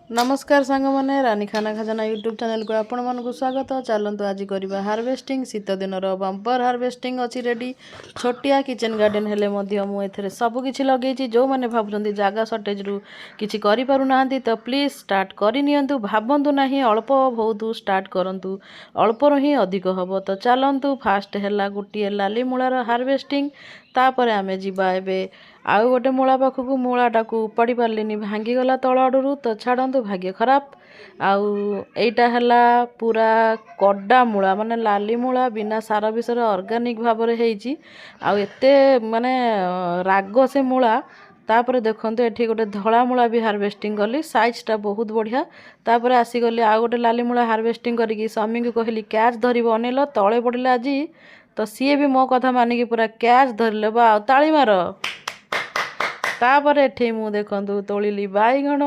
नमस्कार सांग मैंने रानी खाना खजाना यूट्यूब चैनल को आपण मानक स्वागत। चलतु आज करवा हार्वेस्टिंग शीत दिन बंपर हार्वेस्टिंग अच्छी रेडी छोटिया किचन गार्डन हेले मुझे सबकि लगे जो मैंने भावुं जगह सर्टेज रु किसी करूना तो प्लीज स्टार्ट करनी भावतु ना अल्प बहुत स्टार्ट करूँ अल्पर ही अधिक हम। तो चलतु फास्ट है गोटे लाली मूलार हार्वेस्टिंग तापर आमे जीवा एबे आउ गोटे मूला पाखक मूलाटा को उपाड़ी पार्लिनी भांगीगला तल आड़ू तो छाड़ू भाग्य खराब। आउ एटा हला पूरा कड्डा मूला माने लाली मूला बिना सार विषय ऑर्गेनिक भाव आउ एते माने राग से मूला। तापर देखते ये गोटे धला मूला भी हार्वेस्टिंग कली साइजटा बहुत बढ़िया। तापर आसीगली आउ गोटे लाली मूला हार्वेस्टिंग करी स्वामी को कहली कैच धरब अनेल तले पड़े आज तो सी भी मो कथा मानिकी पूरा कैच धरले बा ताली मार। तापर एठी मु देखंतु तोलिली बाईगण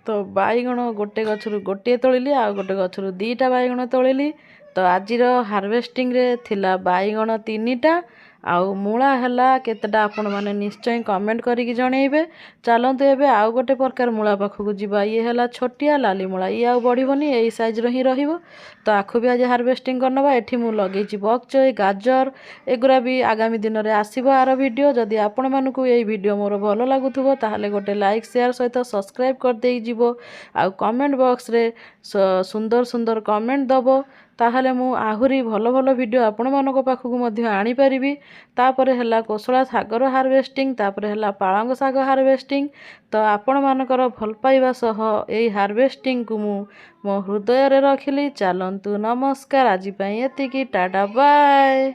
तो बाईगण गोटे गछरु गोटे तोलिली आ गोटे गछरु दीटा बाईगण तोलिली। तो आजिर हार्वेस्टिंग रे थिला बाईगण 3टा आउ मूला हला केतेटा आपण माने निश्चय कमेंट करिकी जणेबे। चलतु एबे आउ गोटे प्रकार मूला पाखक जीवा ये हला छोटिया लाली मूला ये आउ बढ़िबनी एई साइज रो ही रहिबो। तो आखु भी आज हार्वेस्टिंग करनबा एठी मु लगेची बकचोई गाजर एगुरा भी आगामी दिन में आसीबो आर वीडियो। जदि आपण मानकु एई वीडियो मोर भलो लागुथुबो ताहाले गोटे लाइक शेयर सहित सब्सक्राइब कर देई जीवो आउ कमेंट बॉक्स रे सुंदर सुंदर कमेंट दबो ताहले मु आहुरी भलो भलो वीडियो आपण मानक पाखक मध्य आनी परिबी। तापरे हला कोसला सागर हार्वेस्टिंग तापरे हला पालंग साग हार्वेस्टिंग। तो आपण मानकर भल पाइबा सह एई हार्वेस्टिंग को मु मो हृदय रे रखिली। चलंतु नमस्कार आज पई एतिकी टाटा बाय।